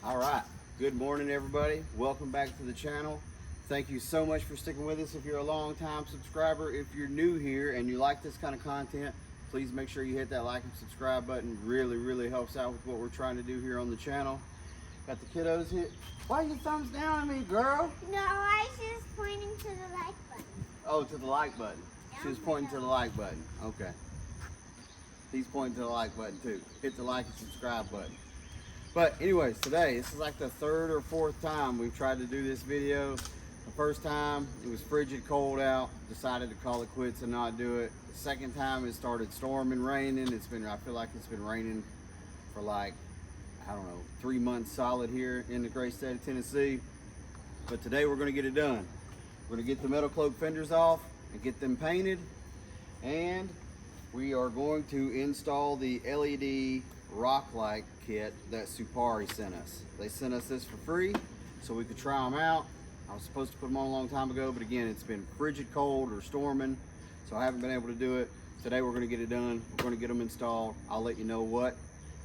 All right, good morning everybody. Welcome back to the channel. Thank you so much for sticking with us. If you're a long time subscriber, if you're new here and you like this kind of content, please make sure you hit that like and subscribe button. Really helps out with what we're trying to do here on the channel. Got the kiddos here. Why are your thumbs down at me, girl? No, I was just pointing to the like button. Oh, to the like button. She was pointing to the like button. Okay. He's pointing to the like button too. Hit the like and subscribe button. But anyways, today, this is like the third or fourth time we've tried to do this video. The first time, it was frigid cold out. Decided to call it quits and not do it. The second time, it started storming, raining. I feel like it's been raining for like, I don't know, 3 months solid here in the great state of Tennessee. But today we're gonna get it done. We're gonna get the metal cloak fenders off and get them painted. And we are going to install the LED rock light kit that Suparee sent us. They sent us this for free so we could try them out. I was supposed to put them on a long time ago, but again, it's been frigid cold or storming, so I haven't been able to do it. Today we're gonna get it done. We're gonna get them installed. I'll let you know what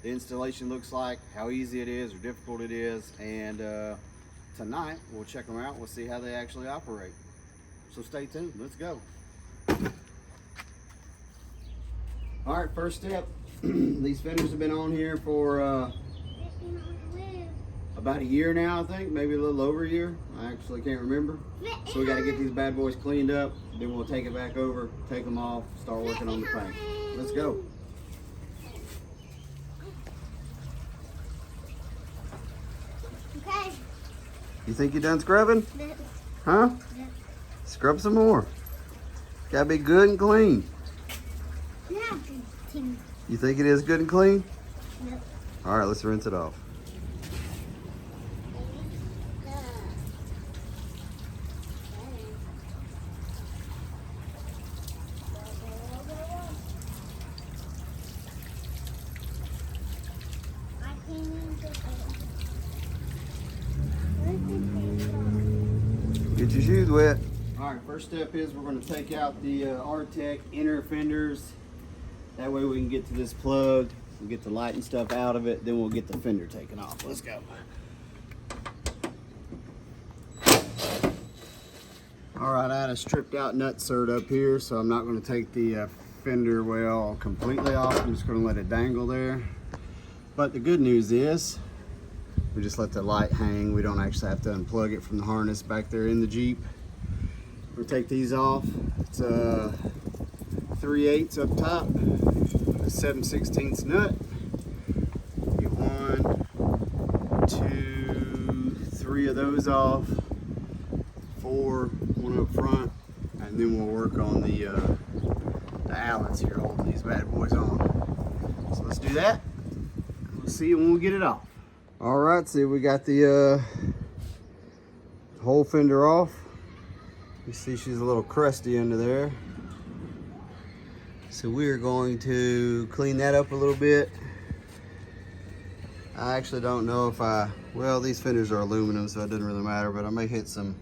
the installation looks like, how easy it is or difficult it is, and tonight we'll check them out. We'll see how they actually operate. So stay tuned, let's go. All right, first step, these fenders have been on here for about a year now, I think, maybe a little over a year. I actually can't remember. So we got to get these bad boys cleaned up, then we'll take it back over, take them off, start working on the paint. Let's go. Okay. You think you're done scrubbing? Huh? Scrub some more. Gotta be good and clean. You think it is good and clean? Yep. All right, let's rinse it off. Get your shoes wet. All right, first step is we're going to take out the R-Tech inner fenders. That way we can get to this plug, we'll get the light and stuff out of it, then we'll get the fender taken off. Let's go. All right, I had a stripped out nut cert up here, so I'm not going to take the fender well completely off. I'm just going to let it dangle there. But the good news is we just let the light hang. We don't actually have to unplug it from the harness back there in the Jeep. We'll take these off. It's 3/8 up top, a 7/16 nut. Get 1, 2, 3 of those off, 4, one up front, and then we'll work on the Allens here holding these bad boys on. So let's do that. We'll see you when we get it off. All right, see, we got the whole fender off. You see she's a little crusty under there. So we're going to clean that up a little bit. I actually don't know if well, these fenders are aluminum, so it doesn't really matter, but I may hit a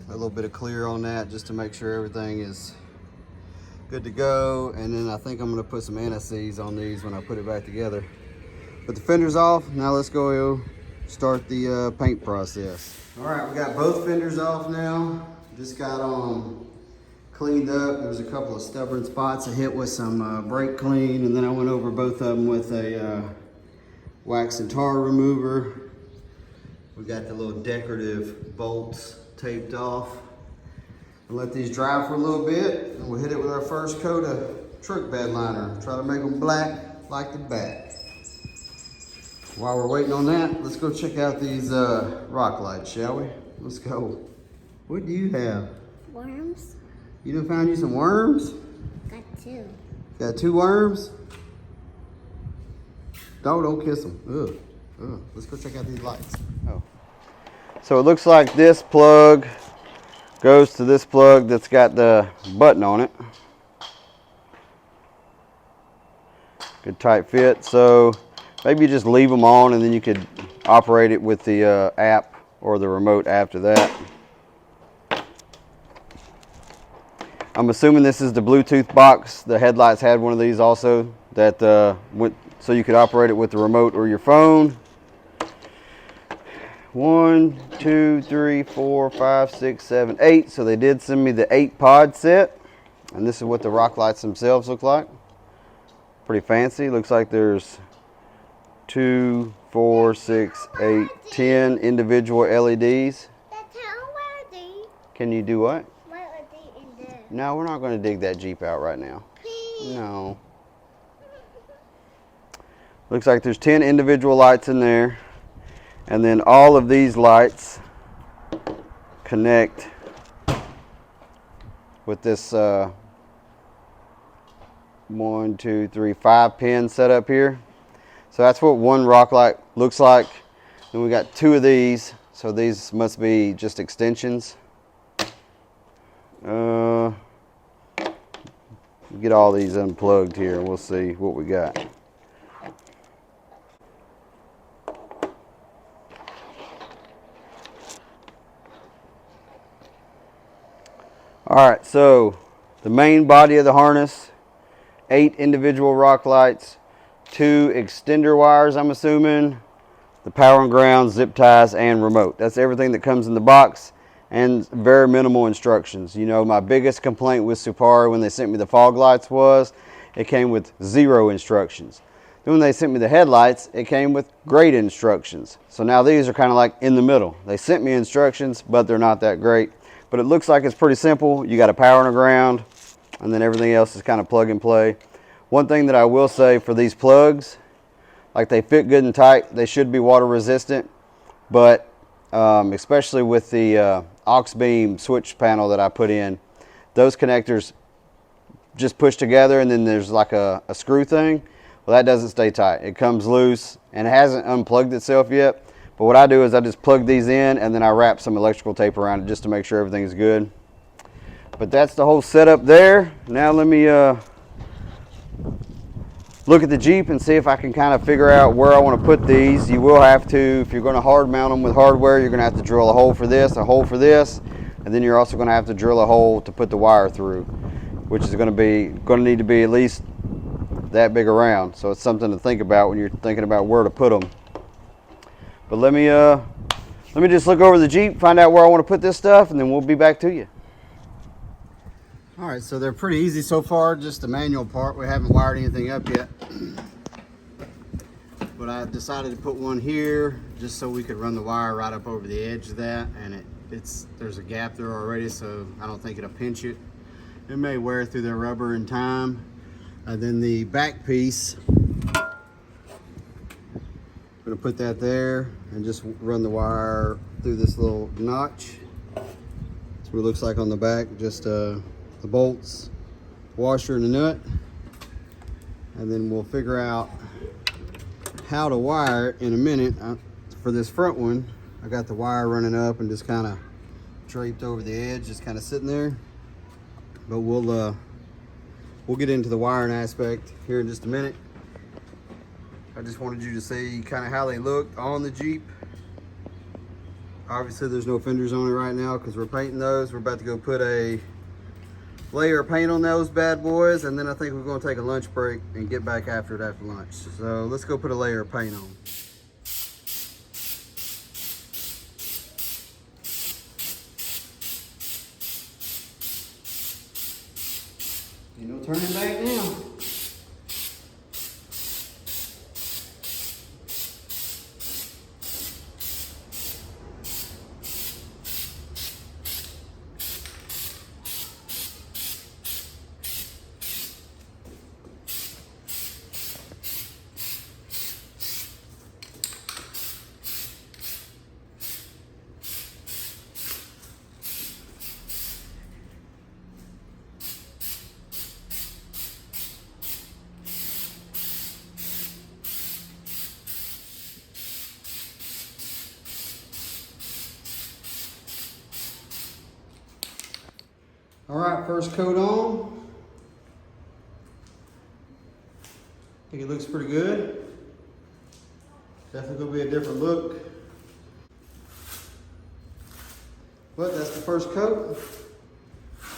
little bit of clear on that just to make sure everything is good to go. And then I think I'm gonna put some anti-seize on these when I put it back together. Put the fenders off, now let's go start the paint process. All right, we got both fenders off now. Just got cleaned up. There was a couple of stubborn spots I hit with some brake clean, and then I went over both of them with a wax and tar remover. We got the little decorative bolts taped off. We'll let these dry for a little bit, and we'll hit it with our first coat of truck bed liner. Try to make them black like the back. While we're waiting on that, let's go check out these rock lights, shall we? Let's go. What do you have? Worms. You done found you some worms? Got 2. Got 2 worms? Don't kiss them. Ugh. Ugh. Let's go check out these lights. Oh. So it looks like this plug goes to this plug that's got the button on it. Good tight fit. So maybe you just leave them on and then you could operate it with the app or the remote after that. I'm assuming this is the Bluetooth box. The headlights had one of these also that went so you could operate it with the remote or your phone. 1, 2, 3, 4, 5, 6, 7, 8. So they did send me the 8-pod set. And this is what the rock lights themselves look like. Pretty fancy. Looks like there's 2, 4, 6, 8, 10 individual LEDs. Can you do what? No, we're not going to dig that Jeep out right now. No. Looks like there's 10 individual lights in there. And then all of these lights connect with this 1, 2, 3, 5 pin setup here. So that's what one rock light looks like. Then we got 2 of these. So these must be just extensions. Get all these unplugged here and we'll see what we got. Alright, so the main body of the harness, 8 individual rock lights, 2 extender wires, I'm assuming, the power and ground, zip ties, and remote. That's everything that comes in the box, and very minimal instructions. You know, my biggest complaint with Suparee when they sent me the fog lights was it came with 0 instructions. Then when they sent me the headlights, it came with great instructions. So now these are kind of like in the middle. They sent me instructions, but they're not that great. But it looks like it's pretty simple. You got a power and a ground, and then everything else is kind of plug and play. One thing that I will say for these plugs, like they fit good and tight. They should be water resistant, but especially with the aux beam switch panel that I put in, those connectors just push together, and then there's like a screw thing. Well, that doesn't stay tight. It comes loose, and it hasn't unplugged itself yet. But what I do is I just plug these in, and then I wrap some electrical tape around it just to make sure everything's good. But that's the whole setup there. Now let me look at the Jeep and see if I can kind of figure out where I want to put these. You will have to, if you're going to hard mount them with hardware, you're going to have to drill a hole for this, a hole for this, and then you're also going to have to drill a hole to put the wire through, which is going to need to be at least that big around. So it's something to think about when you're thinking about where to put them. But let me just look over the Jeep, find out where I want to put this stuff, and then we'll be back to you. All right, so they're pretty easy so far, just the manual part. We haven't wired anything up yet. But I decided to put one here just so we could run the wire right up over the edge of that, and there's a gap there already, so I don't think it'll pinch it. It may wear through the rubber in time. And then the back piece, I'm gonna put that there and just run the wire through this little notch. That's what it looks like on the back, just the bolts, washer, and the nut. And then we'll figure out how to wire it in a minute. For this front one, I got the wire running up and just kind of draped over the edge, just kind of sitting there. But we'll get into the wiring aspect here in just a minute. I just wanted you to see kind of how they look on the Jeep. Obviously there's no fenders on it right now because we're painting those. We're about to go put a layer of paint on those bad boys, and then I think we're going to take a lunch break and get back after it after lunch. So let's go put a layer of paint on. Ain't no turning back now. All right, first coat on. I think it looks pretty good. Definitely gonna be a different look. But that's the first coat.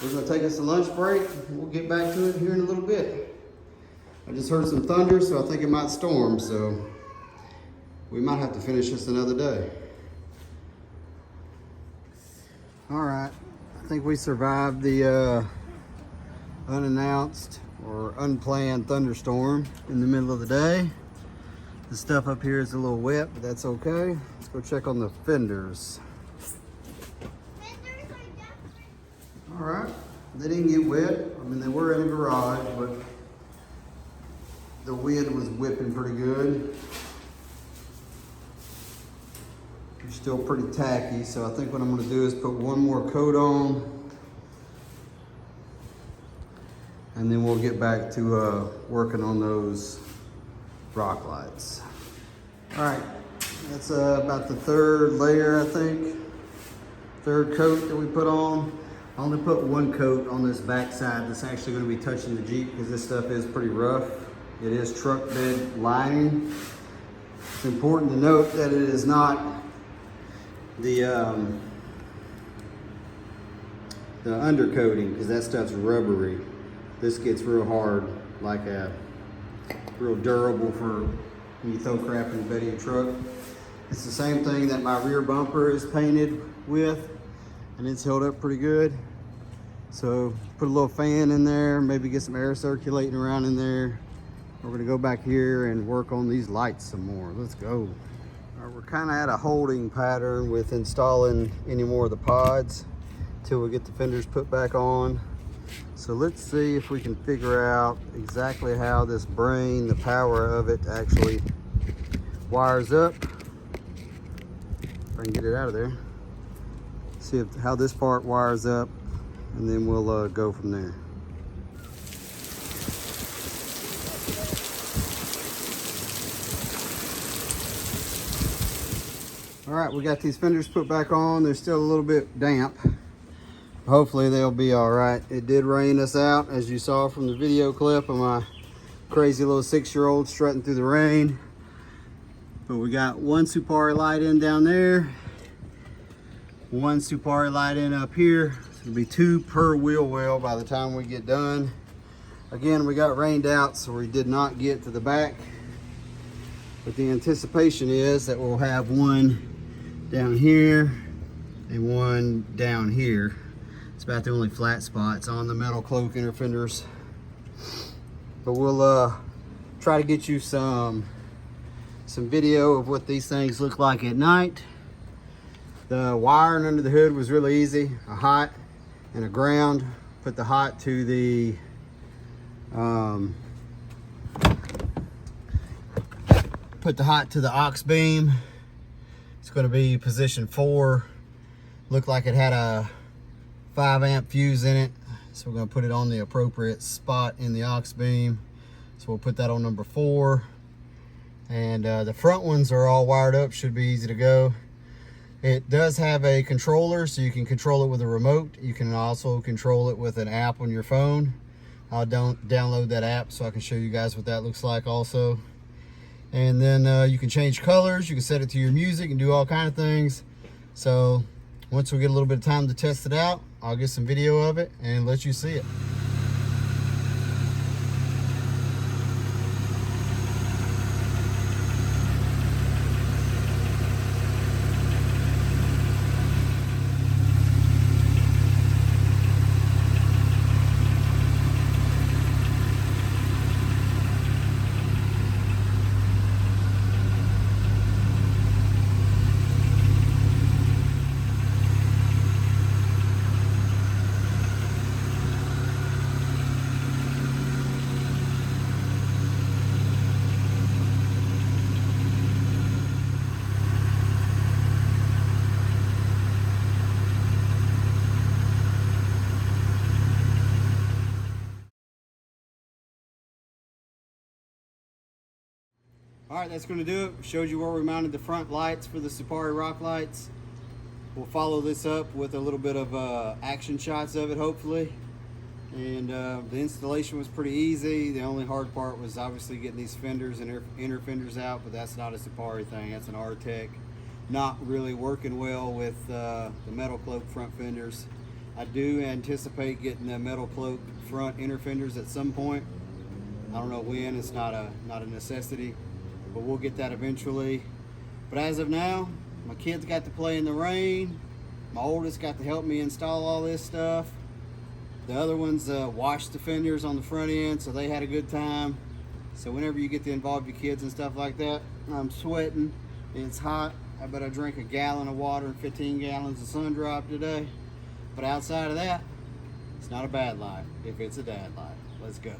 We're gonna take us a lunch break, and we'll get back to it here in a little bit. I just heard some thunder, so I think it might storm, so we might have to finish this another day. All right, I think we survived the unannounced or unplanned thunderstorm in the middle of the day. The stuff up here is a little wet, but that's okay. Let's go check on the fenders. All right, they didn't get wet. I mean, they were in a garage, but the wind was whipping pretty good. They're still pretty tacky, so I think what I'm gonna do is put one more coat on, and then we'll get back to working on those rock lights. All right, that's about the third layer, I think. Third coat that we put on. I only put one coat on this back side that's actually going to be touching the Jeep because this stuff is pretty rough. It is truck bed lining. It's important to note that it is not the undercoating, because that stuff's rubbery. This gets real hard, like a real durable for when you throw crap in the bed of your truck. It's the same thing that my rear bumper is painted with, and it's held up pretty good. So put a little fan in there, maybe get some air circulating around in there. We're gonna go back here and work on these lights some more. Let's go. All right, we're kind of at a holding pattern with installing any more of the pods till we get the fenders put back on. So let's see if we can figure out exactly how this brain, the power of it, actually wires up. If I can get it out of there. See how this part wires up, and then we'll go from there. All right, we got these fenders put back on. They're still a little bit damp. Hopefully they'll be all right. It did rain us out, as you saw from the video clip of my crazy little 6-year-old strutting through the rain. But we got one Suparee light in down there, one Suparee light in up here. So it'll be 2 per wheel well by the time we get done. Again, we got rained out, so we did not get to the back. But the anticipation is that we'll have one down here and one down here. It's about the only flat spots on the metal cloak inner fenders. But we'll try to get you some video of what these things look like at night. The wiring under the hood was really easy. A hot and a ground. Put the hot to the aux beam. It's going to be position 4. Looked like it had a 5 amp fuse in it, so we're going to put it on the appropriate spot in the aux beam. So we'll put that on number 4. And the front ones are all wired up, should be easy to go. It does have a controller, so you can control it with a remote. You can also control it with an app on your phone. I'll download that app so I can show you guys what that looks like also. And then you can change colors, you can set it to your music and do all kind of things. So once we get a little bit of time to test it out, I'll get some video of it and let you see it. All right, that's going to do it. Showed you where we mounted the front lights for the Suparee rock lights. We'll follow this up with a little bit of action shots of it, hopefully. And the installation was pretty easy. The only hard part was obviously getting these fenders and inner fenders out, but that's not a Suparee thing. That's an R-Tech. Not really working well with the metal cloak front fenders. I do anticipate getting the metal cloak front inner fenders at some point. don't know when. It's not a necessity, but we'll get that eventually. But as of now, my kids got to play in the rain. My oldest got to help me install all this stuff. The other ones washed the fenders on the front end, so they had a good time. So whenever you get to involve your kids and stuff like that, I'm sweating. It's hot. I bet I drank a gallon of water and 15 gallons of sun drop today. But outside of that, it's not a bad life if it's a dad life. Let's go.